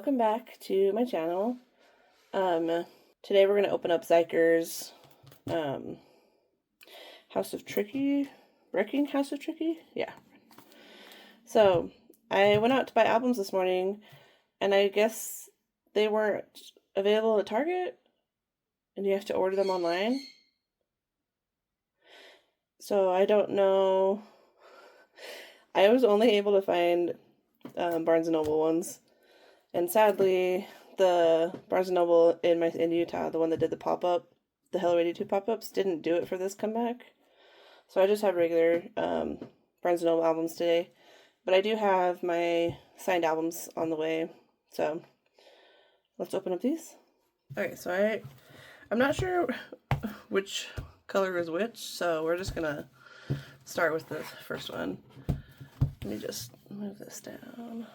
welcome back to my channel. Today we're going to open up Xikers House of Tricky, Wrecking House of Tricky? Yeah. So, I went out to buy albums this morning, and I guess they weren't available at Target, and you have to order them online. So, I don't know. I was only able to find Barnes & Noble ones. And sadly, the Barnes & Noble in Utah, the one that did the pop-up, the Hello 82 pop-ups, didn't do it for this comeback. So I just have regular Barnes & Noble albums today. But I do have my signed albums on the way. So let's open up these. Okay, so I'm not sure which color is which, so we're just going to start with the first one. Let me just move this down.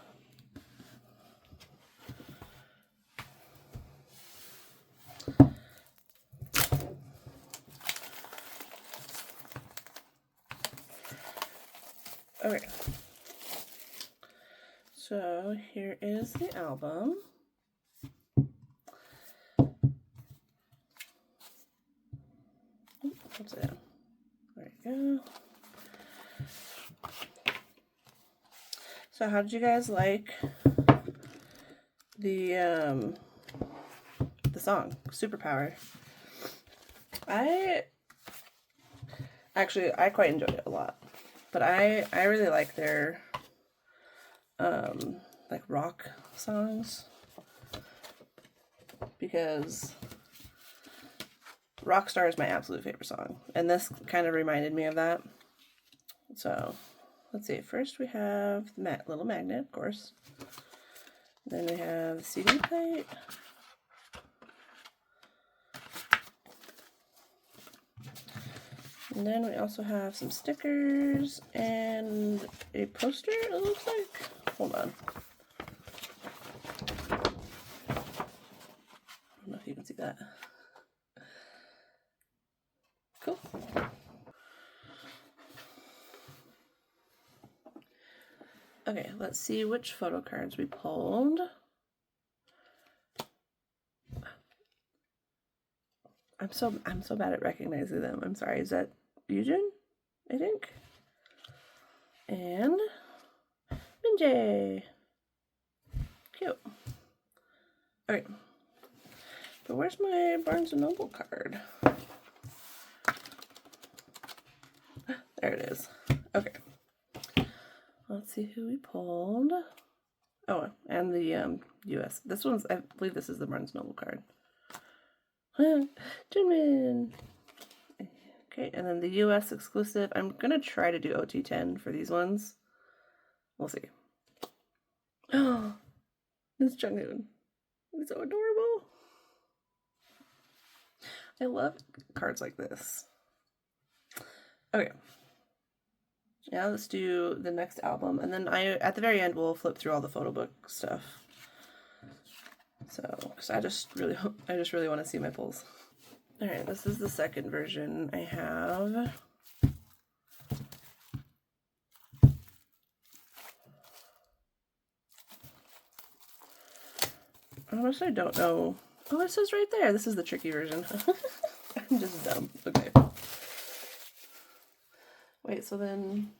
Okay, so here is the album. What's it? There you go. So how did you guys like the song, Superpower? I quite enjoyed it a lot. But I really like their like rock songs, because Rockstar is my absolute favorite song, and this kind of reminded me of that. So let's see, first we have the little magnet, of course, then we have the CD plate, and then we also have some stickers and a poster, it looks like. Hold on. I don't know if you can see that. Cool. Okay, let's see which photo cards we pulled. I'm so bad at recognizing them. I'm sorry. Is that Eugen? I think. And Minjay. Cute. Okay. But where's my Barnes & Noble card? There it is. Okay. Let's see who we pulled. Oh, and the US. This one's, I believe this is the Barnes & Noble card. Jinmin. Okay, and then the US exclusive. I'm gonna try to do OT10 for these ones. We'll see. Oh, this Junghoon. He's so adorable. I love cards like this. Okay. Now let's do the next album, and then at the very end we'll flip through all the photo book stuff. So, because I just really want to see my pulls. All right, this is the second version I have. Honestly, I don't know. Oh, it says right there. This is the tricky version. I'm just dumb. Okay. Wait, so then...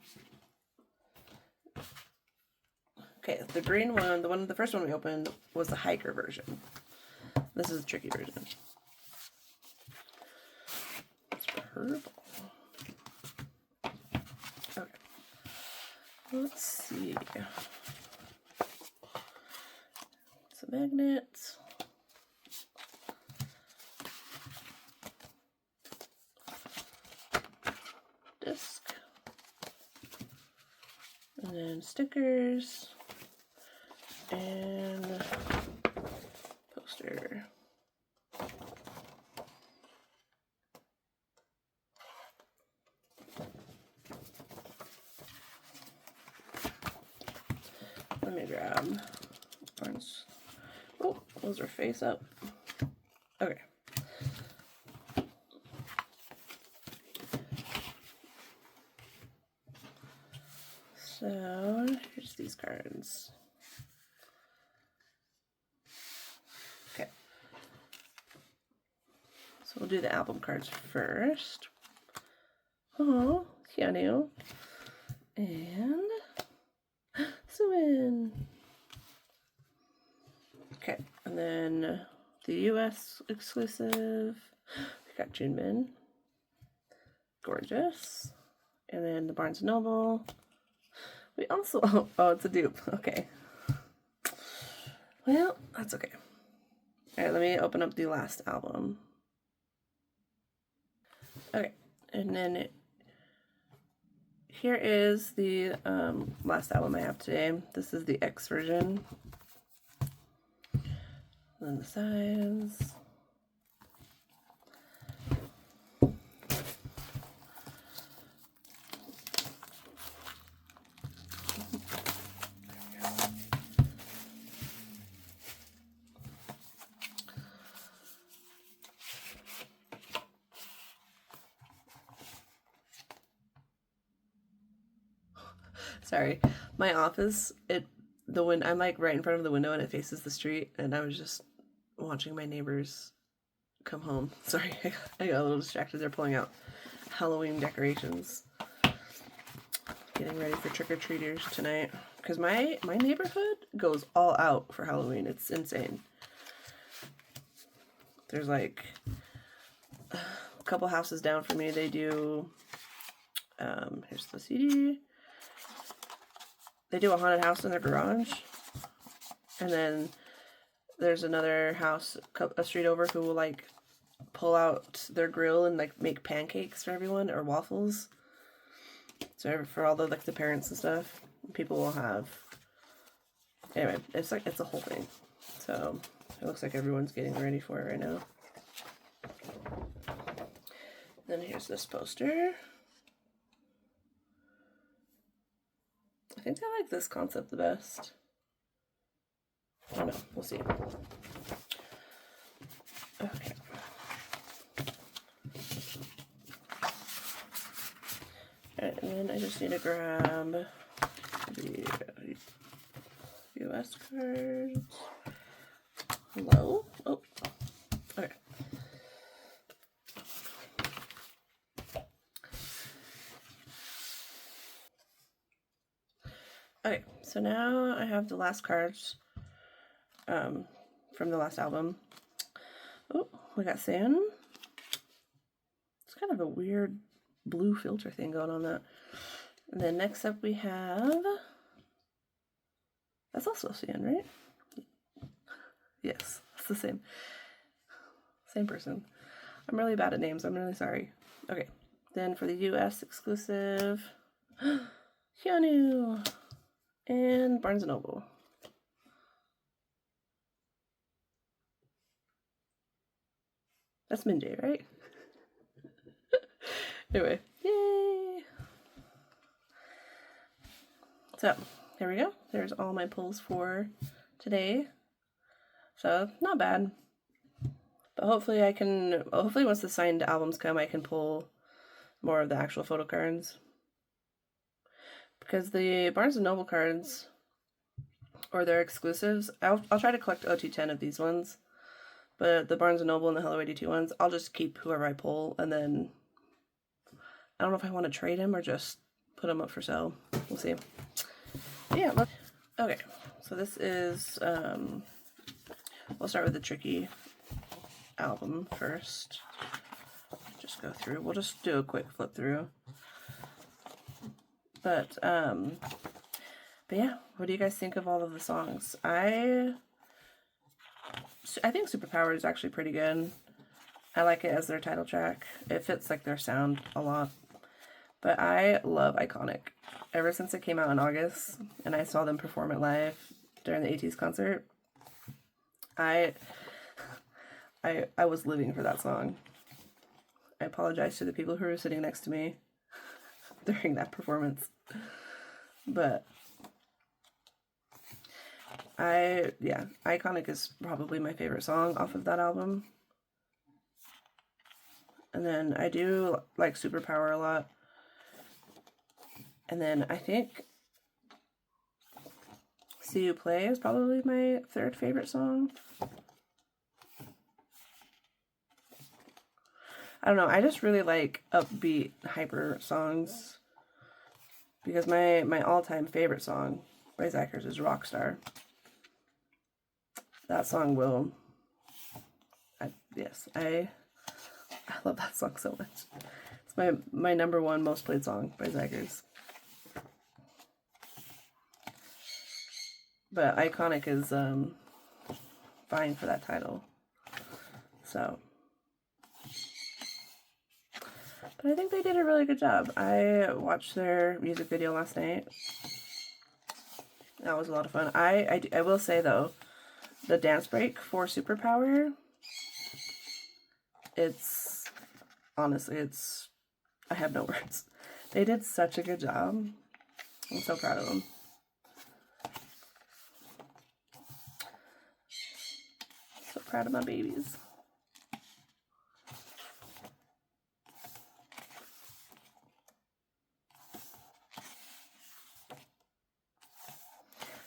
Okay, the green one, the first one we opened was the hiker version. This is the tricky version. It's purple. Okay. Let's see. Some magnets. Disc. And then stickers. And poster. Let me grab orange. Oh, those are face up. Okay. So here's these cards. So we'll do the album cards first. Oh, Keanu. And Suin. Okay, and then the US exclusive. We got Junmin. Gorgeous. And then the Barnes & Noble. We also, oh, it's a dupe. Okay. Well, that's okay. All right, let me open up the last album. Okay, and then here is the last album I have today. This is the X version. And then the sides. Sorry, my office, I'm like right in front of the window and it faces the street, and I was just watching my neighbors come home. Sorry, I got a little distracted. They're pulling out Halloween decorations, getting ready for trick-or-treaters tonight, because my neighborhood goes all out for Halloween. It's insane. There's like a couple houses down from me, they do here's the CD. They do a haunted house in their garage, and then there's another house a street over who will like pull out their grill and like make pancakes for everyone, or waffles. So for all the like the parents and stuff, people will have. Anyway, it's a whole thing. So it looks like everyone's getting ready for it right now. Then here's this poster. I think I like this concept the best. I don't know. We'll see. Okay. Alright, and then I just need to grab the US cards. Hello? Oh. Okay. Okay, so now I have the last cards from the last album. Oh, we got San. It's kind of a weird blue filter thing going on that. And then next up we have, that's also San, right? Yes, it's the same person. I'm really bad at names. I'm really sorry. Okay, then for the US exclusive, Keanu and Barnes & Noble. That's Minjay, right? Anyway, yay! So, there we go. There's all my pulls for today. So, not bad. But hopefully once the signed albums come, I can pull more of the actual photo cards. Because the Barnes & Noble cards, or their exclusives, I'll try to collect OT10 of these ones. But the Barnes & Noble and the Hello 82 ones, I'll just keep whoever I pull, and then I don't know if I want to trade him or just put them up for sale. We'll see. But yeah, okay. So this is, we'll start with the Tricky album first. Just go through. We'll just do a quick flip through. But yeah, what do you guys think of all of the songs? I think Superpower is actually pretty good. I like it as their title track. It fits like their sound a lot. But I love Iconic. Ever since it came out in August and I saw them perform it live during the ATEEZ concert, I was living for that song. I apologize to the people who were sitting next to me during that performance. But Iconic is probably my favorite song off of that album. And then I do like Superpower a lot. And then I think See You Play is probably my third favorite song. I don't know, I just really like upbeat, hyper songs. Because my all-time favorite song by Xikers is Rockstar. That song will... I love that song so much. It's my number one most played song by Xikers. But Iconic is vying for that title. So... But I think they did a really good job. I watched their music video last night. That was a lot of fun. I will say, though, the dance break for Superpower, honestly, I have no words. They did such a good job. I'm so proud of them. So proud of my babies.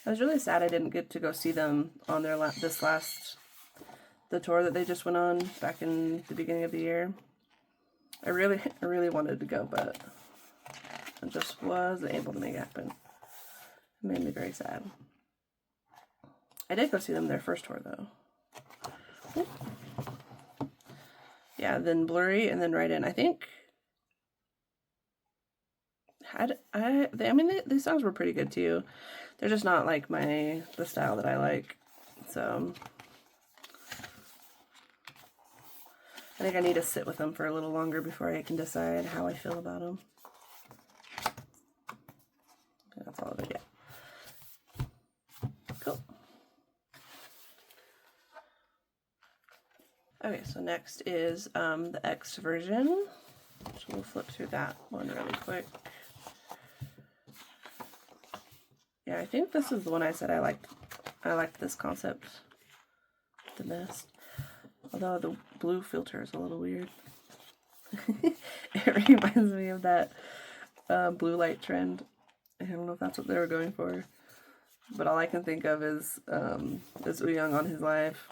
I was really sad I didn't get to go see them on their the tour that they just went on back in the beginning of the year. I really wanted to go, but I just wasn't able to make it happen. It made me very sad. I did go see them their first tour though. Yeah, then Blurry and then Right In. I think these songs were pretty good too. They're just not like the style that I like. So I think I need to sit with them for a little longer before I can decide how I feel about them. That's all of it, yeah. Cool. Okay, so next is the X version. So we'll flip through that one really quick. Yeah, I think this is the one I said I liked this concept the best. Although the blue filter is a little weird. It reminds me of that blue light trend. I don't know if that's what they were going for. But all I can think of is Young on his live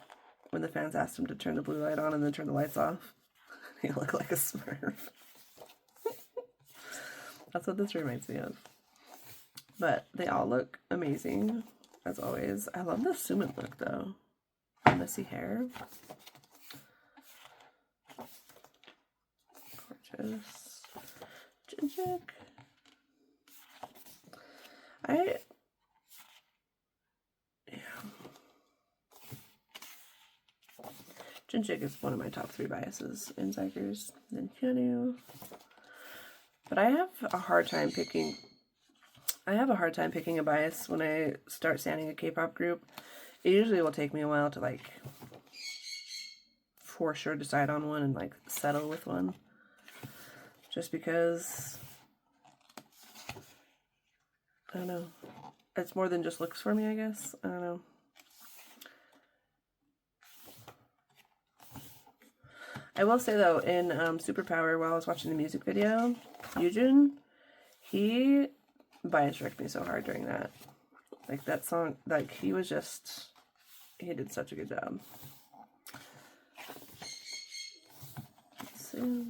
when the fans asked him to turn the blue light on and then turn the lights off. He looked like a Smurf. That's what this reminds me of. But they all look amazing, as always. I love the Sumin look, though. Messy hair. Gorgeous. Jinjik. Jinjik is one of my top 3 biases in Xikers. Then Hyunwoo. But I have a hard time picking a bias when I start standing a K-pop group. It usually will take me a while to for sure decide on one and settle with one. Just because I don't know. It's more than just looks for me, I guess. I don't know. I will say though, in Superpower, while I was watching the music video, Yoojun, he bias wrecked me so hard during that. That song, he did such a good job. Let's see.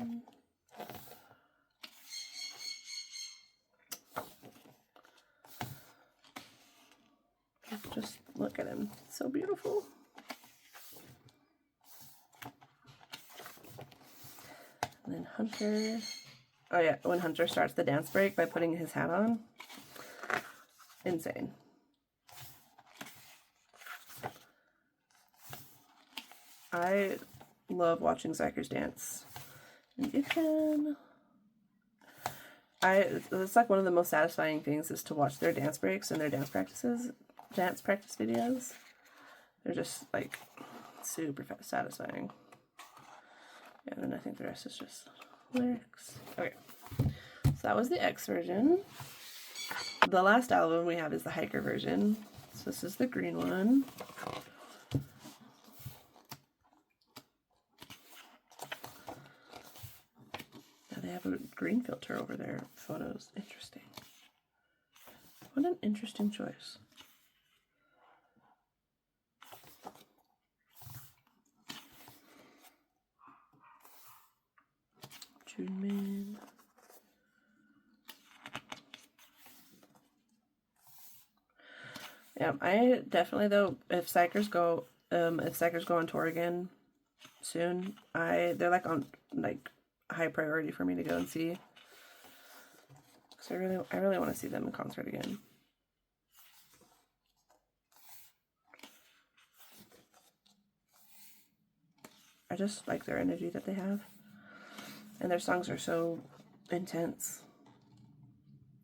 Just look at him. So beautiful. And then Hunter. Oh yeah, when Hunter starts the dance break by putting his hat on. Insane. I love watching Xikers dance. And you can... It's one of the most satisfying things is to watch their dance breaks and their dance practice videos. They're just super satisfying. Yeah, and then I think the rest is just lyrics. Okay, so that was the X version. The last album we have is the Hiker version. So this is the green one. Now they have a green filter over their photos. Interesting. What an interesting choice. Cartoon Man. Yeah, I definitely though, if Xikers go on tour again soon, they're like on like high priority for me to go and see. Because I really want to see them in concert again. I just like their energy that they have. And their songs are so intense.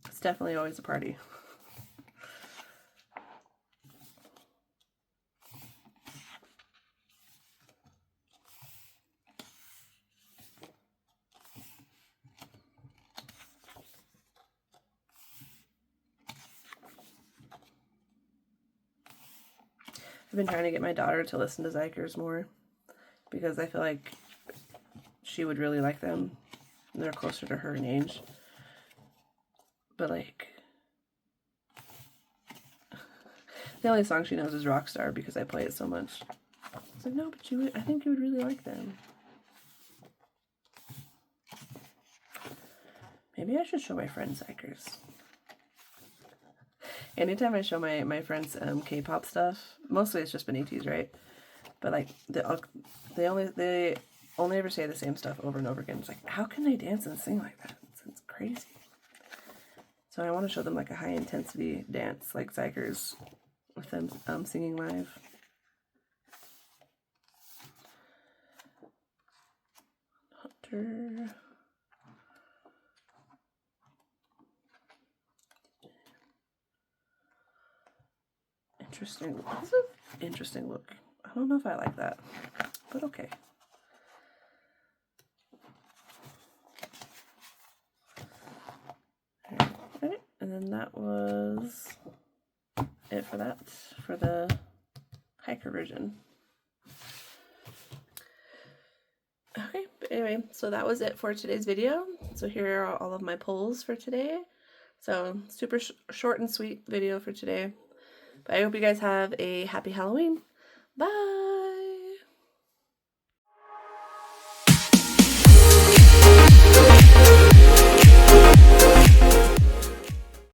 It's definitely always a party. I've been trying to get my daughter to listen to Xikers more because I feel like she would really like them. They're closer to her in age. But like, the only song she knows is Rockstar because I play it so much. It's like, no, but I think you would really like them. Maybe I should show my friends Xikers. Anytime I show my friends K-pop stuff, mostly it's just been ATs, right? But like they only ever say the same stuff over and over again. It's like, how can they dance and sing like that? It's crazy. So I want to show them like a high intensity dance like Xikers with them singing live. Hunter. Interesting. That's an interesting look. I don't know if I like that, but okay. Alright, and then that was it for that, for the hiker version. Okay, but anyway, so that was it for today's video. So here are all of my polls for today. So super short and sweet video for today. But I hope you guys have a happy Halloween. Bye!